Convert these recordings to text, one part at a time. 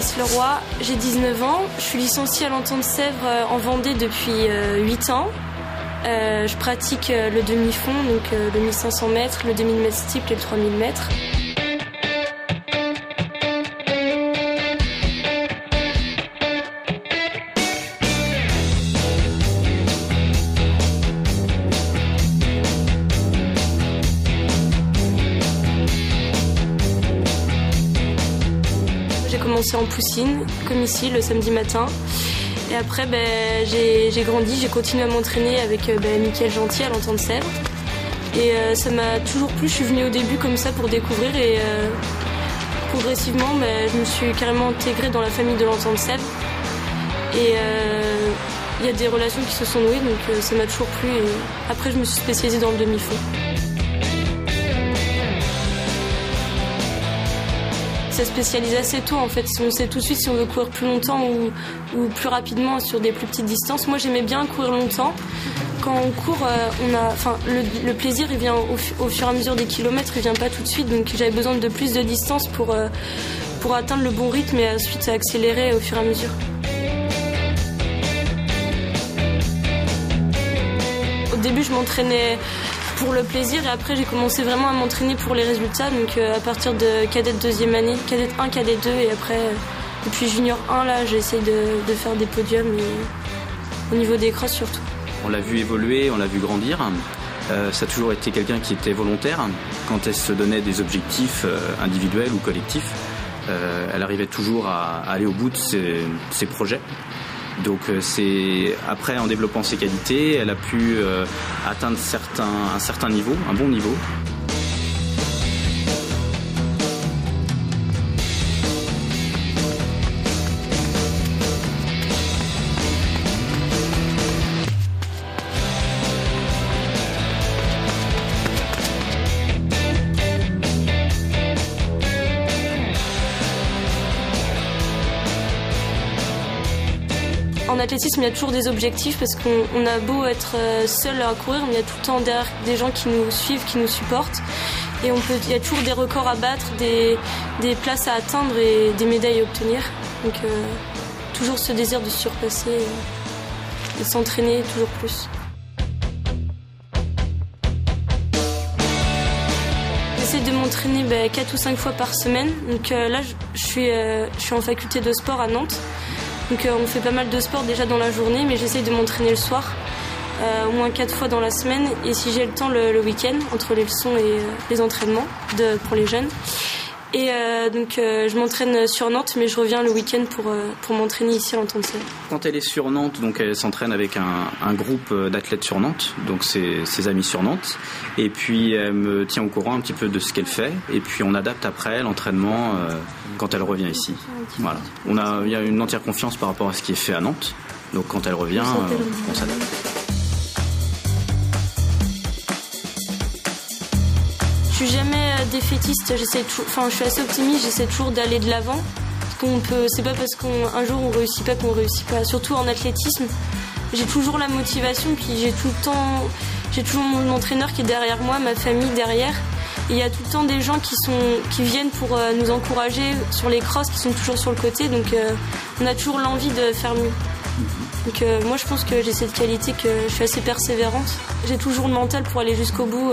Alice Leroy, j'ai 19 ans, je suis licenciée à l'Entente-Sèvres en Vendée depuis 8 ans. Je pratique le demi-fond, donc le 1500 mètres, le 2000 mètres steeple et le 3000 mètres. J'ai commencé en poussine, comme ici, le samedi matin. Et après, j'ai grandi, j'ai continué à m'entraîner avec Mickaël Gentil à l'Entente-Sèvres. Et ça m'a toujours plu. Je suis venue au début comme ça pour découvrir et progressivement, je me suis carrément intégrée dans la famille de l'Entente-Sèvres. Et il y a des relations qui se sont nouées, donc ça m'a toujours plu. Et après, je me suis spécialisée dans le demi-fond. Ça spécialise assez tôt en fait. On sait tout de suite si on veut courir plus longtemps ou plus rapidement sur des plus petites distances. Moi j'aimais bien courir longtemps. Quand on court, le plaisir il vient au fur et à mesure des kilomètres, il vient pas tout de suite. Donc j'avais besoin de plus de distance pour atteindre le bon rythme et ensuite accélérer au fur et à mesure. Au début je m'entraînais pour le plaisir et après j'ai commencé vraiment à m'entraîner pour les résultats, donc à partir de cadette deuxième année, cadette 1, cadette 2 et après depuis junior 1 là j'essaie de faire des podiums et au niveau des crosses surtout. On l'a vu évoluer, on l'a vu grandir, ça a toujours été quelqu'un qui était volontaire, quand elle se donnait des objectifs individuels ou collectifs, elle arrivait toujours à aller au bout de ses projets. Donc c'est après en développant ses qualités, elle a pu atteindre un certain niveau, un bon niveau. En athlétisme, il y a toujours des objectifs parce qu'on a beau être seul à courir, mais il y a tout le temps derrière des gens qui nous suivent, qui nous supportent. Et il y a toujours des records à battre, des places à atteindre et des médailles à obtenir. Donc toujours ce désir de se surpasser et de s'entraîner toujours plus. J'essaie de m'entraîner 4 ou 5 fois par semaine. Donc là, je suis en faculté de sport à Nantes. Donc on fait pas mal de sport déjà dans la journée, mais j'essaye de m'entraîner le soir, au moins 4 fois dans la semaine, et si j'ai le temps le week-end, entre les leçons et les entraînements pour les jeunes. Et donc je m'entraîne sur Nantes, mais je reviens le week-end pour m'entraîner ici à l'Entente-Sèvres. Quand elle est sur Nantes, donc elle s'entraîne avec un groupe d'athlètes sur Nantes, donc ses amis sur Nantes. Et puis elle me tient au courant un petit peu de ce qu'elle fait. Et puis on adapte après l'entraînement quand elle revient ici. Voilà. Il y a une entière confiance par rapport à ce qui est fait à Nantes. Donc quand elle revient, on s'adapte. Je suis jamais défaitiste, je suis assez optimiste, j'essaie toujours d'aller de l'avant. C'est pas parce qu'un jour on réussit pas qu'on réussit pas. Surtout en athlétisme, j'ai toujours la motivation, puis j'ai toujours mon entraîneur qui est derrière moi, ma famille derrière. Et il y a tout le temps des gens qui viennent pour nous encourager sur les crosses, qui sont toujours sur le côté. Donc on a toujours l'envie de faire mieux. Donc moi je pense que j'ai cette qualité, que je suis assez persévérante. J'ai toujours le mental pour aller jusqu'au bout.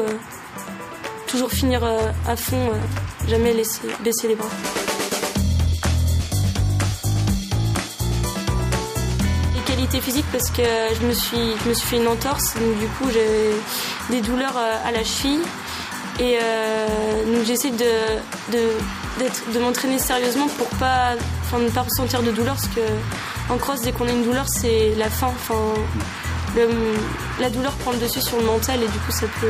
Toujours finir à fond, jamais baisser les bras. Les qualités physiques parce que je me suis fait une entorse, donc du coup j'ai des douleurs à la cheville et donc j'essaie de m'entraîner sérieusement pour ne pas ressentir de douleur parce que en cross dès qu'on a une douleur c'est la fin. La douleur prend le dessus sur le mental et du coup ça peut.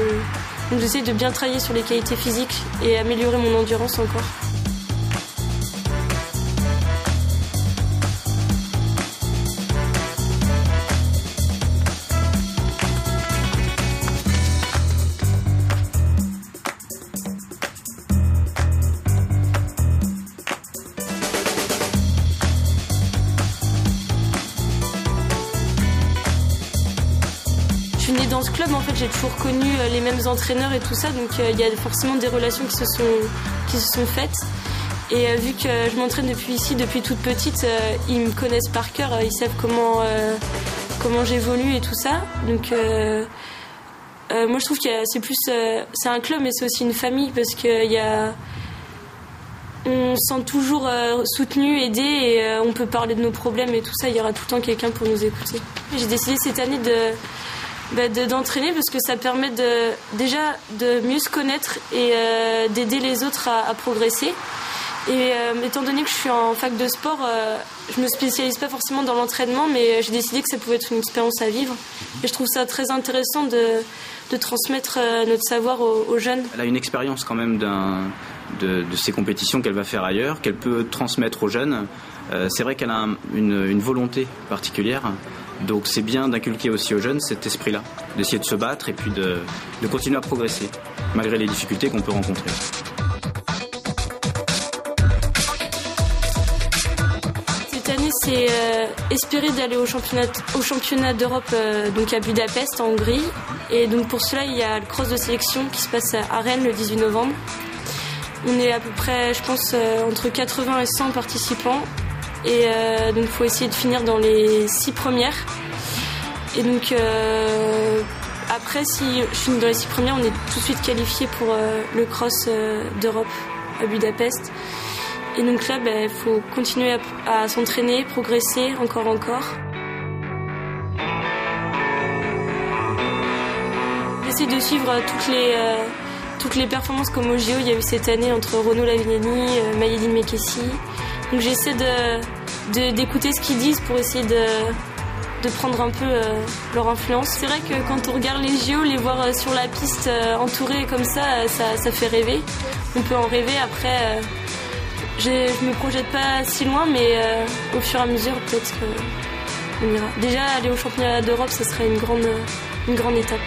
Donc j'essaie de bien travailler sur les qualités physiques et améliorer mon endurance encore. Je suis née dans ce club, en fait, j'ai toujours connu les mêmes entraîneurs et tout ça, donc il y a forcément des relations qui se sont faites. Et vu que je m'entraîne depuis toute petite, ils me connaissent par cœur, ils savent comment j'évolue et tout ça. Donc moi je trouve que c'est un club, mais c'est aussi une famille, parce que on se sent toujours soutenu, aidé, et on peut parler de nos problèmes et tout ça. Il y aura tout le temps quelqu'un pour nous écouter. J'ai décidé cette année d'entraîner parce que ça permet déjà de mieux se connaître et d'aider les autres à progresser. Et étant donné que je suis en fac de sport, je me spécialise pas forcément dans l'entraînement, mais j'ai décidé que ça pouvait être une expérience à vivre. Et je trouve ça très intéressant de transmettre notre savoir aux jeunes. Elle a une expérience quand même de ces compétitions qu'elle va faire ailleurs, qu'elle peut transmettre aux jeunes. C'est vrai qu'elle a une volonté particulière, donc c'est bien d'inculquer aussi aux jeunes cet esprit-là, d'essayer de se battre et puis de continuer à progresser, malgré les difficultés qu'on peut rencontrer. C'est espérer d'aller au championnat d'Europe, donc à Budapest, en Hongrie. Et donc pour cela, il y a le cross de sélection qui se passe à Rennes le 18 novembre. On est à peu près, je pense, entre 80 et 100 participants. Et donc il faut essayer de finir dans les 6 premières. Et donc après, si je finis dans les 6 premières, on est tout de suite qualifié pour le cross d'Europe à Budapest. Et donc là, il faut continuer à s'entraîner, progresser encore. J'essaie de suivre toutes les performances comme au JO. Il y a eu cette année entre Renaud Lavillenie, Mayedine Mekessi. Donc j'essaie d'écouter ce qu'ils disent pour essayer de prendre un peu leur influence. C'est vrai que quand on regarde les JO, les voir sur la piste entourés comme ça fait rêver. On peut en rêver. Après, je me projette pas si loin, mais au fur et à mesure, peut-être qu'on ira. Déjà, aller au championnat d'Europe, ce serait une grande étape.